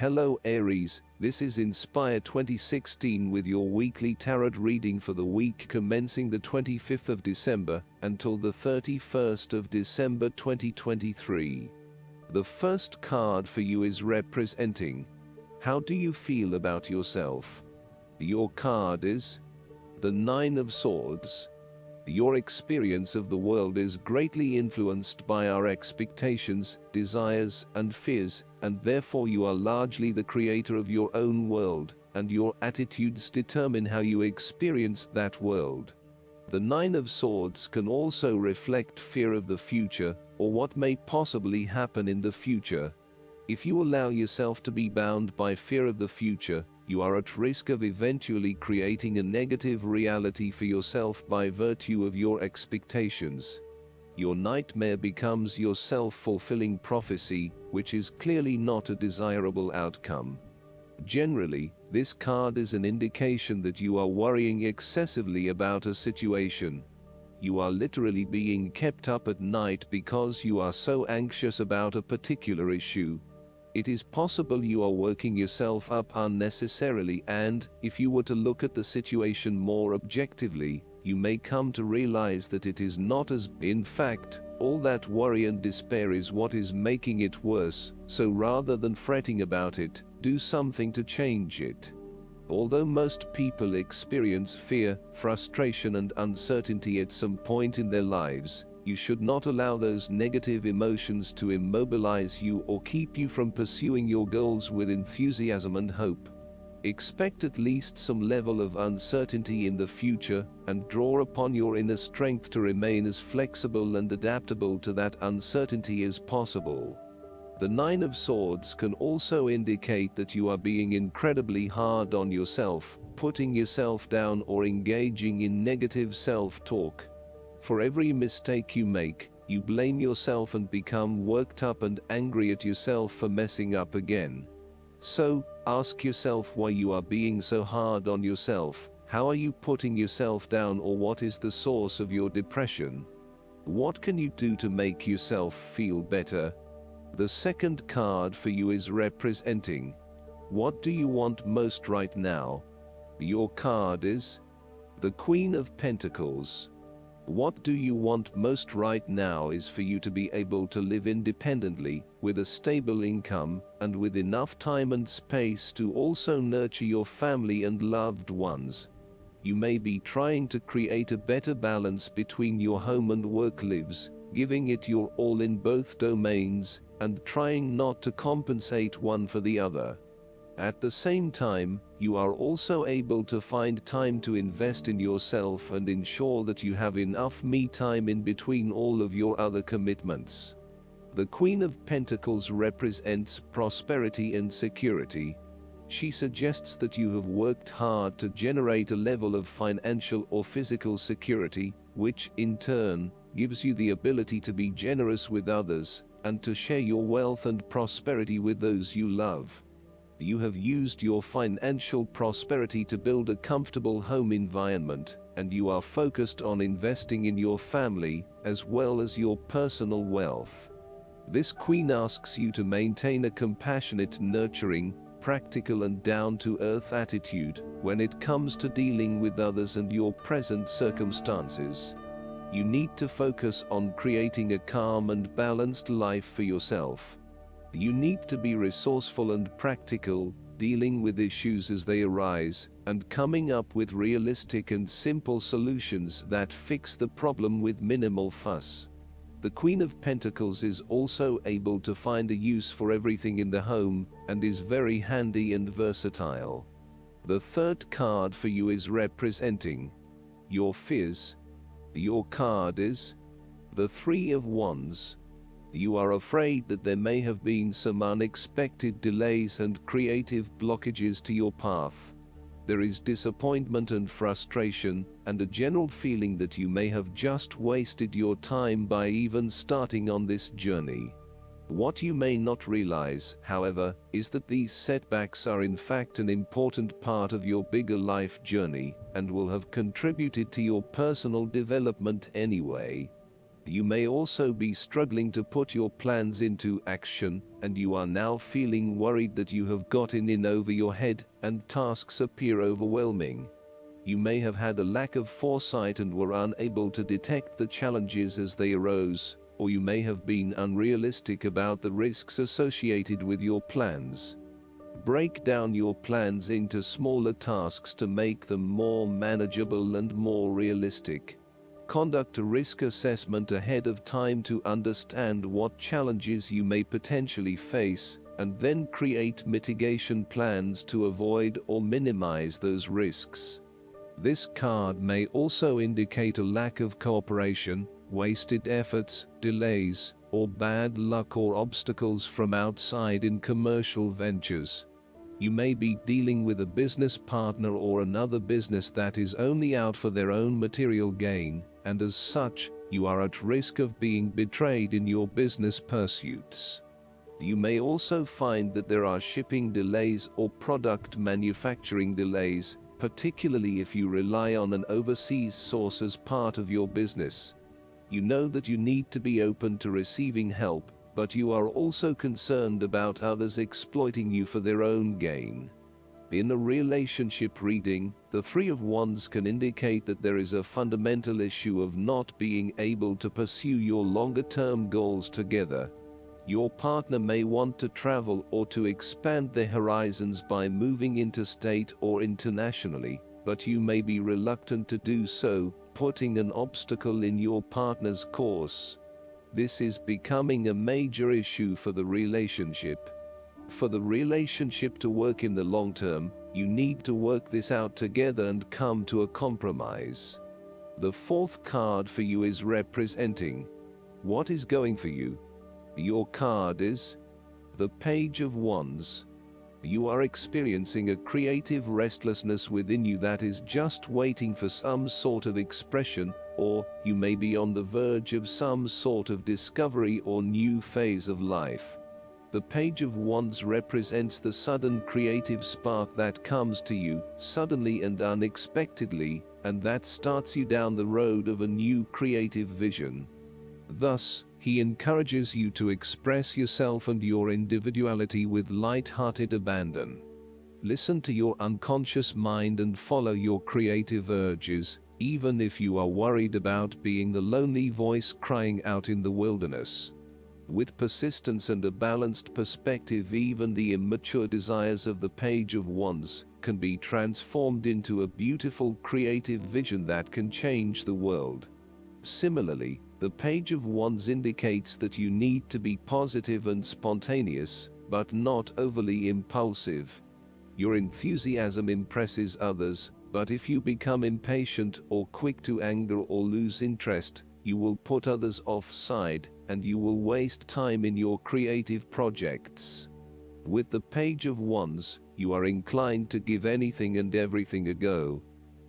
Hello Aries, this is Inspire 2016 with your weekly tarot reading for the week commencing the 25th of December until the 31st of December 2023. The first card for you is representing: how do you feel about yourself? Your card is the Nine of Swords. Your experience of the world is greatly influenced by our expectations, desires, and fears, and therefore you are largely the creator of your own world, and your attitudes determine how you experience that world. The Nine of Swords can also reflect fear of the future, or what may possibly happen in the future. If you allow yourself to be bound by fear of the future, you are at risk of eventually creating a negative reality for yourself by virtue of your expectations. Your nightmare becomes your self-fulfilling prophecy, which is clearly not a desirable outcome. Generally, this card is an indication that you are worrying excessively about a situation. You are literally being kept up at night because you are so anxious about a particular issue. It is possible you are working yourself up unnecessarily, and, if you were to look at the situation more objectively, you may come to realize that it is not as. In fact, all that worry and despair is what is making it worse, so rather than fretting about it, do something to change it. Although most people experience fear, frustration, and uncertainty at some point in their lives, you should not allow those negative emotions to immobilize you or keep you from pursuing your goals with enthusiasm and hope. Expect at least some level of uncertainty in the future, and draw upon your inner strength to remain as flexible and adaptable to that uncertainty as possible. The Nine of Swords can also indicate that you are being incredibly hard on yourself, putting yourself down, or engaging in negative self-talk. For every mistake you make, you blame yourself and become worked up and angry at yourself for messing up again. So, ask yourself why you are being so hard on yourself. How are you putting yourself down, or what is the source of your depression? What can you do to make yourself feel better? The second card for you is representing: what do you want most right now? Your card is the Queen of Pentacles. What do you want most right now is for you to be able to live independently, with a stable income, and with enough time and space to also nurture your family and loved ones. You may be trying to create a better balance between your home and work lives, giving it your all in both domains, and trying not to compensate one for the other. At the same time, you are also able to find time to invest in yourself and ensure that you have enough me time in between all of your other commitments. The Queen of Pentacles represents prosperity and security. She suggests that you have worked hard to generate a level of financial or physical security, which, in turn, gives you the ability to be generous with others, and to share your wealth and prosperity with those you love. You have used your financial prosperity to build a comfortable home environment, and you are focused on investing in your family, as well as your personal wealth. This Queen asks you to maintain a compassionate, nurturing, practical, and down-to-earth attitude when it comes to dealing with others and your present circumstances. You need to focus on creating a calm and balanced life for yourself. You need to be resourceful and practical, dealing with issues as they arise, and coming up with realistic and simple solutions that fix the problem with minimal fuss. The Queen of Pentacles is also able to find a use for everything in the home, and is very handy and versatile. The third card for you is representing your fears. Your card is the Three of Wands. You are afraid that there may have been some unexpected delays and creative blockages to your path. There is disappointment and frustration, and a general feeling that you may have just wasted your time by even starting on this journey. What you may not realize, however, is that these setbacks are in fact an important part of your bigger life journey, and will have contributed to your personal development anyway. You may also be struggling to put your plans into action, and you are now feeling worried that you have gotten in over your head and tasks appear overwhelming. You may have had a lack of foresight and were unable to detect the challenges as they arose, or you may have been unrealistic about the risks associated with your plans. Break down your plans into smaller tasks to make them more manageable and more realistic. Conduct a risk assessment ahead of time to understand what challenges you may potentially face, and then create mitigation plans to avoid or minimize those risks. This card may also indicate a lack of cooperation, wasted efforts, delays, or bad luck or obstacles from outside in commercial ventures. You may be dealing with a business partner or another business that is only out for their own material gain, and as such, you are at risk of being betrayed in your business pursuits. You may also find that there are shipping delays or product manufacturing delays, particularly if you rely on an overseas source as part of your business. You know that you need to be open to receiving help, but you are also concerned about others exploiting you for their own gain. In a relationship reading, the Three of Wands can indicate that there is a fundamental issue of not being able to pursue your longer-term goals together. Your partner may want to travel or to expand their horizons by moving interstate or internationally, but you may be reluctant to do so, putting an obstacle in your partner's course. This is becoming a major issue for the relationship. For the relationship to work in the long term, you need to work this out together and come to a compromise. The fourth card for you is representing what is going for you. Your card is the Page of Wands. You are experiencing a creative restlessness within you that is just waiting for some sort of expression, or you may be on the verge of some sort of discovery or new phase of life. The Page of Wands represents the sudden creative spark that comes to you suddenly and unexpectedly, and that starts you down the road of a new creative vision. Thus, he encourages you to express yourself and your individuality with light-hearted abandon. Listen to your unconscious mind and follow your creative urges, even if you are worried about being the lonely voice crying out in the wilderness. With persistence and a balanced perspective, even the immature desires of the Page of Wands can be transformed into a beautiful creative vision that can change the world. Similarly, the Page of Wands indicates that you need to be positive and spontaneous, but not overly impulsive. Your enthusiasm impresses others, but if you become impatient or quick to anger or lose interest, you will put others offside, and you will waste time in your creative projects. With the Page of Wands, you are inclined to give anything and everything a go.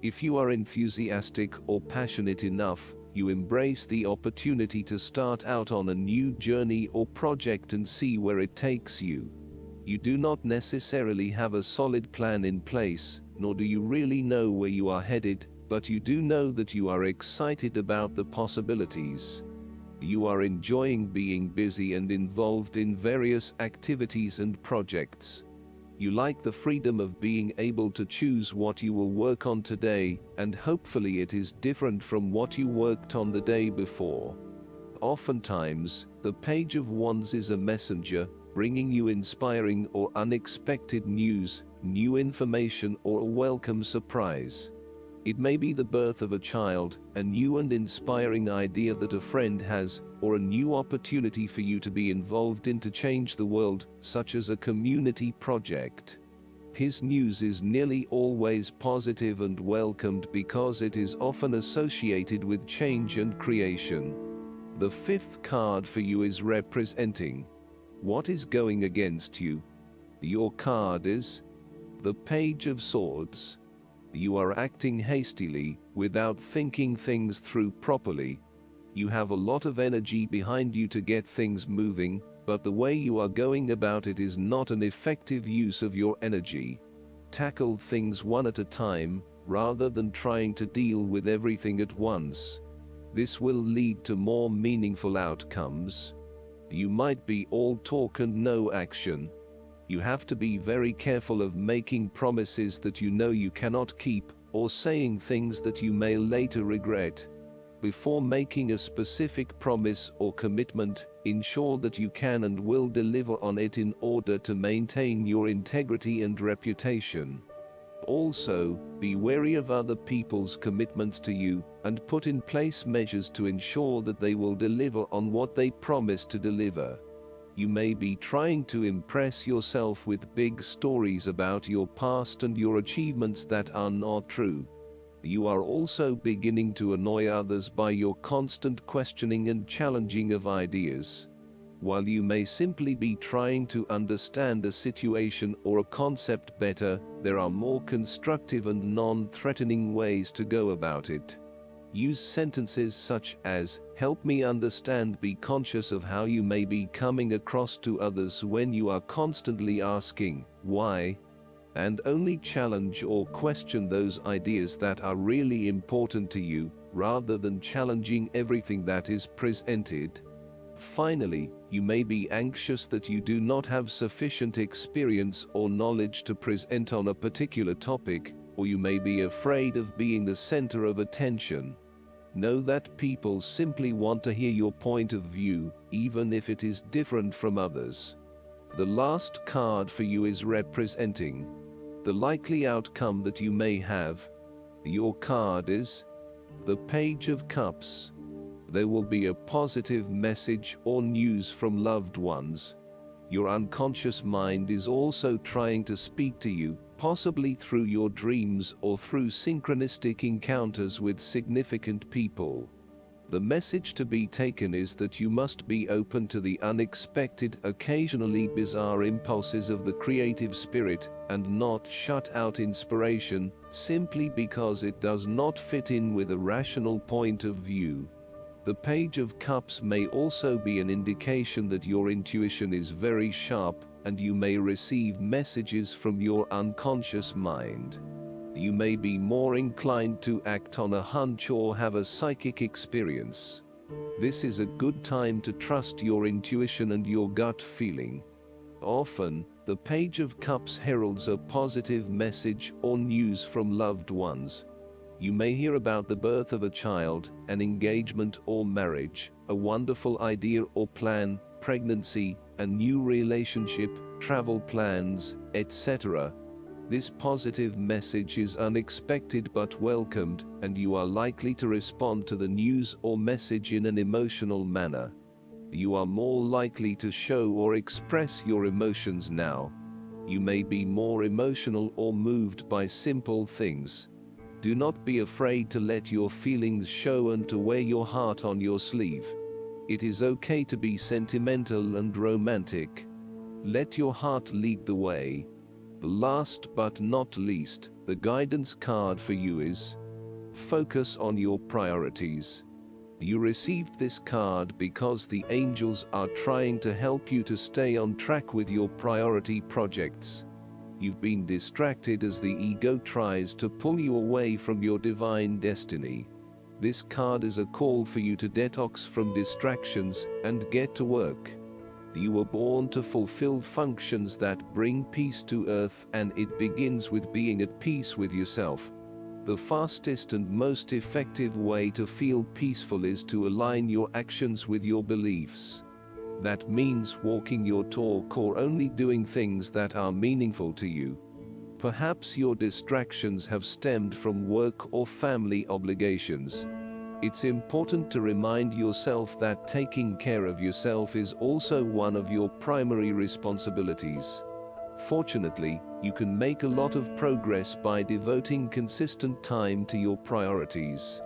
If you are enthusiastic or passionate enough, you embrace the opportunity to start out on a new journey or project and see where it takes you. You do not necessarily have a solid plan in place, nor do you really know where you are headed, but you do know that you are excited about the possibilities. You are enjoying being busy and involved in various activities and projects. You like the freedom of being able to choose what you will work on today, and hopefully it is different from what you worked on the day before. Oftentimes, the Page of Wands is a messenger, bringing you inspiring or unexpected news, new information, or a welcome surprise. It may be the birth of a child, a new and inspiring idea that a friend has, or a new opportunity for you to be involved in to change the world, such as a community project. His news is nearly always positive and welcomed because it is often associated with change and creation. The fifth card for you is representing what is going against you. Your card is the Page of Swords. You are acting hastily, without thinking things through properly. You have a lot of energy behind you to get things moving, but the way you are going about it is not an effective use of your energy. Tackle things one at a time, rather than trying to deal with everything at once. This will lead to more meaningful outcomes. You might be all talk and no action. You have to be very careful of making promises that you know you cannot keep, or saying things that you may later regret. Before making a specific promise or commitment, ensure that you can and will deliver on it in order to maintain your integrity and reputation. Also, be wary of other people's commitments to you, and put in place measures to ensure that they will deliver on what they promise to deliver. You may be trying to impress yourself with big stories about your past and your achievements that are not true. You are also beginning to annoy others by your constant questioning and challenging of ideas. While you may simply be trying to understand a situation or a concept better, there are more constructive and non-threatening ways to go about it. Use sentences such as, "Help me understand." Be conscious of how you may be coming across to others when you are constantly asking, "Why?" and only challenge or question those ideas that are really important to you, rather than challenging everything that is presented. Finally, you may be anxious that you do not have sufficient experience or knowledge to present on a particular topic, or you may be afraid of being the center of attention. Know that people simply want to hear your point of view, even if it is different from others. The last card for you is representing the likely outcome that you may have. Your card is the Page of Cups. There will be a positive message or news from loved ones. Your unconscious mind is also trying to speak to you, possibly through your dreams or through synchronistic encounters with significant people. The message to be taken is that you must be open to the unexpected, occasionally bizarre impulses of the creative spirit, and not shut out inspiration simply because it does not fit in with a rational point of view. The Page of Cups may also be an indication that your intuition is very sharp, and you may receive messages from your unconscious mind. You may be more inclined to act on a hunch or have a psychic experience. This is a good time to trust your intuition and your gut feeling. Often, the Page of Cups heralds a positive message or news from loved ones. You may hear about the birth of a child, an engagement or marriage, a wonderful idea or plan, pregnancy, a new relationship, travel plans, etc. This positive message is unexpected but welcomed, and you are likely to respond to the news or message in an emotional manner. You are more likely to show or express your emotions now. You may be more emotional or moved by simple things. Do not be afraid to let your feelings show and to wear your heart on your sleeve. It is okay to be sentimental and romantic. Let your heart lead the way. Last but not least, the guidance card for you is Focus on your priorities. You received this card because the angels are trying to help you to stay on track with your priority projects. You've been distracted as the ego tries to pull you away from your divine destiny. This card is a call for you to detox from distractions and get to work. You were born to fulfill functions that bring peace to earth, and it begins with being at peace with yourself. The fastest and most effective way to feel peaceful is to align your actions with your beliefs. That means walking your talk or only doing things that are meaningful to you. Perhaps your distractions have stemmed from work or family obligations. It's important to remind yourself that taking care of yourself is also one of your primary responsibilities. Fortunately, you can make a lot of progress by devoting consistent time to your priorities.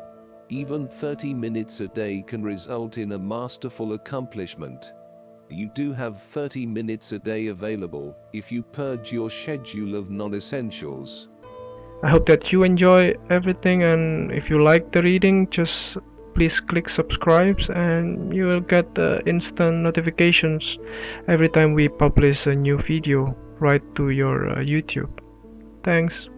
Even 30 minutes a day can result in a masterful accomplishment. You do have 30 minutes a day available if you purge your schedule of non-essentials. I hope that you enjoy everything, and if you like the reading, just please click subscribe and you will get the instant notifications every time we publish a new video right to your YouTube. Thanks.